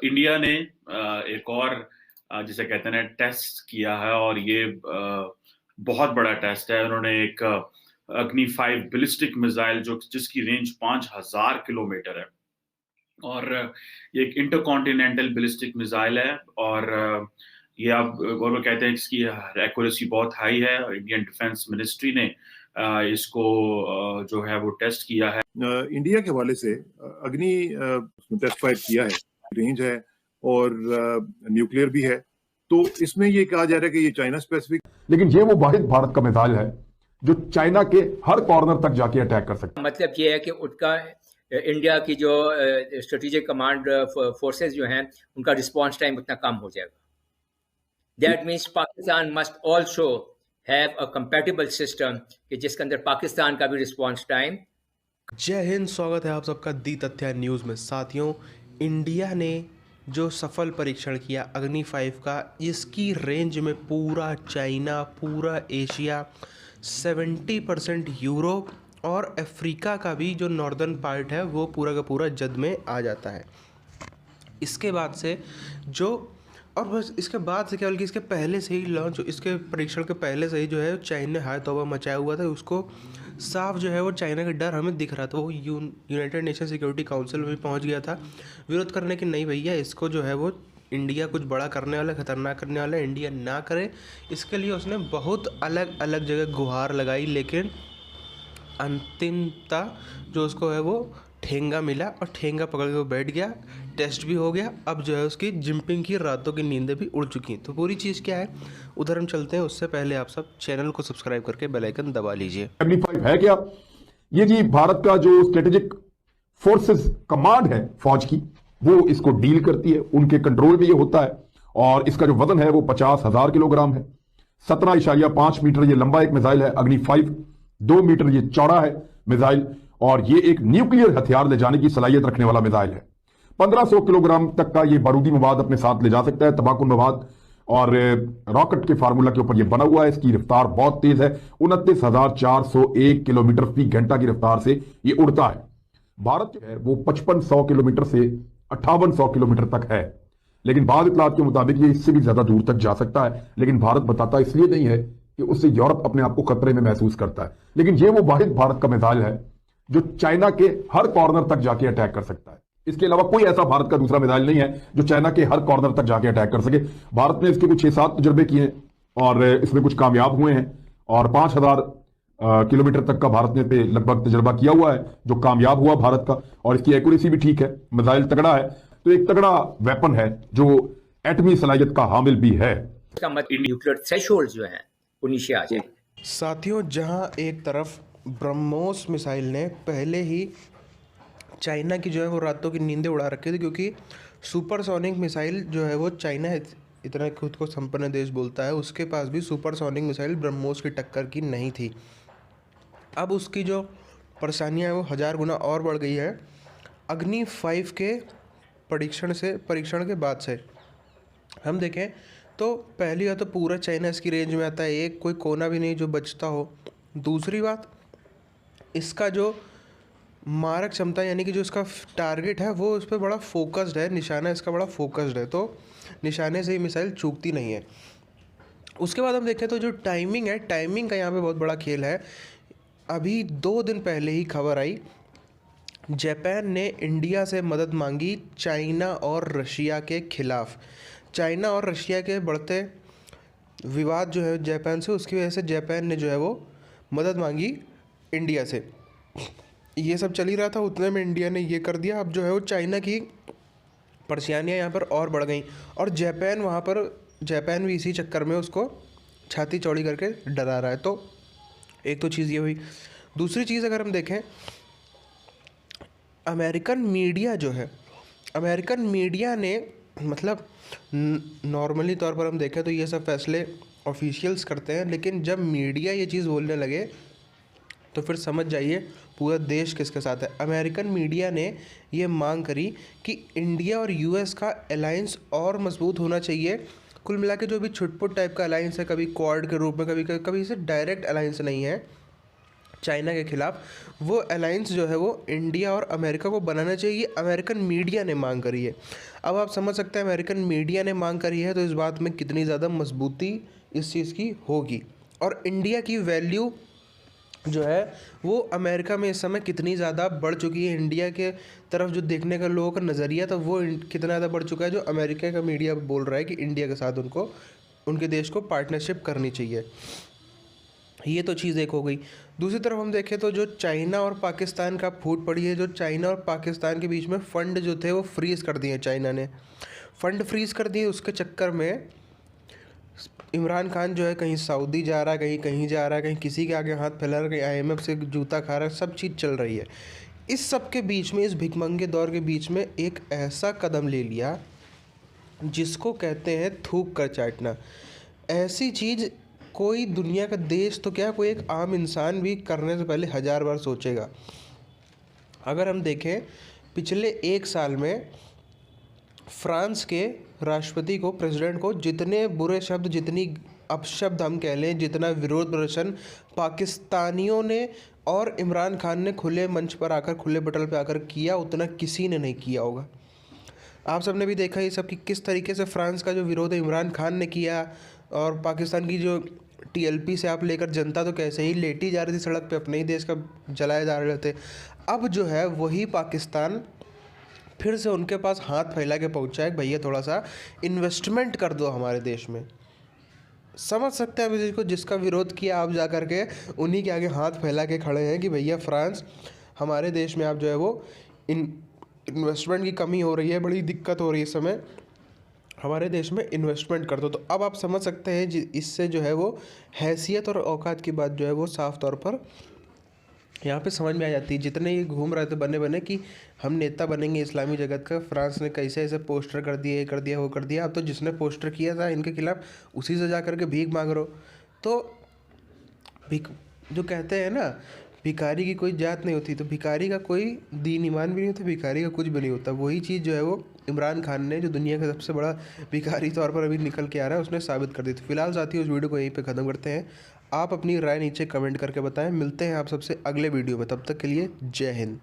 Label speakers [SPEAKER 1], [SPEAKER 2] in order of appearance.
[SPEAKER 1] India ने एक और जिसे कहते हैं टेस्ट किया है और ये बहुत बड़ा टेस्ट है। उन्होंने एक अग्नि 5 बैलिस्टिक मिसाइल जिसकी रेंज 5000 किलोमीटर है और ये एक इंटरकॉन्टिनेंटल बैलिस्टिक मिसाइल है और ये अब वो लोग कहते हैं इसकी एक्यूरेसी बहुत हाई है और इंडियन डिफेंस मिनिस्ट्री ने इसको जो है वो टेस्ट किया है।
[SPEAKER 2] इंडिया के हवाले से अग्नि टेस्ट फायर किया है, रेंज है और न्यूक्लियर भी है, तो इसमें ये कहा जा रहा है कि ये चाइना स्पेसिफिक,
[SPEAKER 3] लेकिन ये वो वाहिद भारत का मिसाइल है जो चाइना के हर कॉर्नर तक जाके अटैक कर सकता है।
[SPEAKER 4] मतलब ये है कि उनका इंडिया की जो स्ट्रेटेजिक कमांड फोर्सेस जो हैं उनका रिस्पांस टाइम उतना कम हो जाएगा। That means Pakistan must also have a compatible system कि जिसके अंदर पाकिस्तान का भी रिस्पांस टाइम।
[SPEAKER 5] जय हिंद, स्वागत है आप सबका दी तथ्य न्यूज़ में। साथियों, इंडिया ने जो सफल परीक्षण किया अग्नि 5 का, इसकी रेंज में पूरा चाइना, पूरा एशिया, 70% यूरोप और अफ्रीका का भी जो नॉर्दर्न पार्ट है वो पूरा का पूरा जद में आ जाता है। इसके बाद से जो और बस इसके बाद से क्या बल्कि इसके पहले से ही लॉन्च, इसके परीक्षण के पहले से ही जो है चाइना ने हाय तौबा मचाया हुआ था। उसको साफ जो है वो चाइना का डर हमें दिख रहा था। वो यूनाइटेड नेशन सिक्योरिटी काउंसिल में भी पहुंच गया था विरोध करने की, नहीं भैया इसको जो है वो इंडिया कुछ बड़ा करने वाला, खतरनाक करने वाला है, इंडिया ना करे। इसके लिए उसने बहुत अलग अलग जगह गुहार लगाई, लेकिन अंतिमता जो उसको है वो ठेंगा मिला और ठेंगा पकड़ के वो बैठ गया। टेस्ट भी हो गया। अब जो है उसकी जिनपिंग की रातों की नींदें भी उड़ चुकी हैं। तो पूरी चीज़ क्या है उधर हम चलते हैं। उससे पहले आप सब चैनल को सब्सक्राइब करके बेल आइकन दबा लीजिए।
[SPEAKER 3] अग्नि 5 है क्या? ये जी भारत का जो स्ट्रेटेजिक फोर्सेस कमांड है फौज की, वो इसको डील करती है, उनके कंट्रोल में ये होता है और इसका जो वजन है वो 50,000 किलोग्राम है। 17.5 मीटर ये लंबा एक मिसाइल है अग्नि 5, 2 मीटर ये चौड़ा है मिसाइल और ये एक न्यूक्लियर हथियार ले जाने की सलाहियत रखने वाला मिसाइल है। 1500 किलोग्राम तक का ये बारूदी मवाद अपने साथ ले जा सकता है, तबाकुन मवाद, और रॉकेट के फार्मूला के ऊपर ये बना हुआ है। इसकी रफ्तार बहुत तेज है, 29,401 किलोमीटर फी घंटा की रफ्तार से ये उड़ता है। भारत जो है वो 5500 किलोमीटर से 5800 किलोमीटर तक है, लेकिन बाद इतलात के मुताबिक ये इससे भी ज्यादा दूर तक जा सकता है, लेकिन भारत बताता इसलिए नहीं है कि उससे यूरोप अपने आप को खतरे में महसूस करता है। लेकिन ये वो वाहिद भारत का मिसाइल है जो चाइना के हर कॉर्नर तक जाके अटैक कर सकता है। इसके अलावा कोई ऐसा भारत का दूसरा मिसाइल नहीं है जो चाइना के हर कॉर्नर तक जाके अटैक कर सके। भारत ने इसके कुछ 6-7 तजुर्बे किए और इसमें कुछ कामयाब हुए हैं और 5000 किलोमीटर तक का भारत ने पे लगभग तजर्बा किया हुआ है जो कामयाब हुआ भारत का, और इसकी एक्यूरेसी भी ठीक है। मिसाइल तगड़ा है, तो एक तगड़ा वेपन है जो एटमी सलाहियत का हामिल भी है।
[SPEAKER 4] इसका मतलब न्यूक्लियर थ्रेशोल्ड जो है वो नीचे आ जाए।
[SPEAKER 5] साथियों, जहां एक तरफ ब्रह्मोस मिसाइल ने पहले ही चाइना की जो है वो रातों की नींदें उड़ा रखी थी, क्योंकि सुपरसोनिक मिसाइल जो है वो चाइना इतना खुद को संपन्न देश बोलता है, उसके पास भी सुपरसोनिक मिसाइल ब्रह्मोस की टक्कर की नहीं थी। अब उसकी जो परेशानियां हैं वो 1000 गुना और बढ़ गई है अग्नि 5 के परीक्षण के बाद से। हम देखें तो पहली बात तो पूरा चाइना इसकी रेंज में आता है, एक कोई कोना भी नहीं जो बचता हो। दूसरी बात, इसका जो मारक क्षमता यानी कि जो इसका टारगेट है वो उस पर बड़ा फोकस्ड है, निशाना इसका बड़ा फोकस्ड है, तो निशाने से ही मिसाइल चूकती नहीं है। उसके बाद हम देखें तो जो टाइमिंग है, टाइमिंग का यहाँ पे बहुत बड़ा खेल है। अभी 2 दिन पहले ही खबर आई, जापान ने इंडिया से मदद मांगी चाइना और रशिया के खिलाफ। चाइना और रशिया के बढ़ते विवाद जो है जापान से, उसकी वजह से जापान ने जो है वो मदद मांगी इंडिया से। ये सब चल ही रहा था, उतने में इंडिया ने ये कर दिया। अब जो है वो चाइना की परेशानियाँ यहाँ पर और बढ़ गई और जापान भी इसी चक्कर में उसको छाती चौड़ी करके डरा रहा है। तो एक तो चीज़ ये हुई। दूसरी चीज़ अगर हम देखें, अमेरिकन मीडिया ने मतलब नॉर्मली तौर पर हम देखें तो ये सब फैसले ऑफिशियल्स करते हैं, लेकिन जब मीडिया ये चीज़ बोलने लगे तो फिर समझ जाइए पूरा देश किसके साथ है। अमेरिकन मीडिया ने ये मांग करी कि इंडिया और यूएस का अलायंस और मजबूत होना चाहिए। कुल मिला के जो भी छुटपुट टाइप का अलायंस है, कभी क्वाड के रूप में, कभी इसे डायरेक्ट अलायंस नहीं है, चाइना के खिलाफ, वो अलायंस जो है वो इंडिया और अमेरिका को बनाना चाहिए। ये अमेरिकन मीडिया ने मांग करी है। अब आप समझ सकते हैं अमेरिकन मीडिया ने मांग करी है तो इस बात में कितनी ज़्यादा मजबूती इस चीज़ की होगी, और इंडिया की वैल्यू जो है वो अमेरिका में इस समय कितनी ज़्यादा बढ़ चुकी है। इंडिया के तरफ जो देखने का लोगों का नज़रिया था वो कितना ज़्यादा बढ़ चुका है, जो अमेरिका का मीडिया बोल रहा है कि इंडिया के साथ उनको, उनके देश को पार्टनरशिप करनी चाहिए। ये तो चीज़ एक हो गई। दूसरी तरफ हम देखें तो जो चाइना और पाकिस्तान का फूट पड़ी है, जो चाइना और पाकिस्तान के बीच में फ़ंड जो थे वो फ्रीज़ कर दिए, चाइना ने फ़ंड फ्रीज़ कर दिए। उसके चक्कर में इमरान खान जो है कहीं सऊदी जा रहा है, कहीं कहीं जा रहा है, कहीं किसी के आगे हाथ फैला रहा है, कहीं IMF से जूता खा रहा है, सब चीज़ चल रही है। इस सब के बीच में, इस भिखमंगे दौर के बीच में एक ऐसा कदम ले लिया जिसको कहते हैं थूक कर चाटना। ऐसी चीज़ कोई दुनिया का देश तो क्या, कोई एक आम इंसान भी करने से पहले 1000 बार सोचेगा। अगर हम देखें पिछले 1 साल में फ्रांस के राष्ट्रपति को, प्रेसिडेंट को जितने बुरे शब्द, जितनी अपशब्द हम कह लें, जितना विरोध प्रदर्शन पाकिस्तानियों ने और इमरान खान ने खुले मंच पर आकर, खुले पटल पर आकर किया, उतना किसी ने नहीं किया होगा। आप सबने भी देखा ये सब कि किस तरीके से फ्रांस का जो विरोध है इमरान खान ने किया, और पाकिस्तान की जो TLP से आप लेकर जनता तो कैसे ही लेटी जा रही थी सड़क पे, अपने ही देश का जलाए जा रहे थे। अब जो है वही पाकिस्तान फिर से उनके पास हाथ फैला के पहुंचा है, भैया थोड़ा सा इन्वेस्टमेंट कर दो हमारे देश में। समझ सकते हैं आप इसको, जिसका विरोध किया आप जा कर के उन्हीं के आगे हाथ फैला के खड़े हैं कि भैया फ्रांस, हमारे देश में आप जो है वो इन्वेस्टमेंट की कमी हो रही है, बड़ी दिक्कत हो रही है इस समय, हमारे देश में इन्वेस्टमेंट कर दो। तो अब आप समझ सकते हैं इससे जो है वो हैसियत और औकात की बात जो है वो साफ तौर पर यहाँ पे समझ में आ जाती है। जितने ये घूम रहे थे बने बने कि हम नेता बनेंगे इस्लामी जगत का, फ्रांस ने कैसे ऐसे पोस्टर कर दिए, ये कर दिया, वो कर दिया। अब तो जिसने पोस्टर किया था इनके खिलाफ उसी से जा कर के भीख मांग रहे हो। तो जो कहते हैं ना, भिखारी की कोई जात नहीं होती, तो भिखारी का कोई दीन ईमान भी नहीं होता, भिखारी का कुछ भी नहीं होता। वही चीज़ जो है वो इमरान खान ने, जो दुनिया का सबसे बड़ा भिखारी तौर पर अभी निकल के आ रहा है, उसने साबित कर दी। तो फिलहाल साथियों, उस वीडियो को यहीं पे ख़त्म करते हैं। आप अपनी राय नीचे कमेंट करके बताएं। मिलते हैं आप सबसे अगले वीडियो में, तब तक के लिए जय हिंद।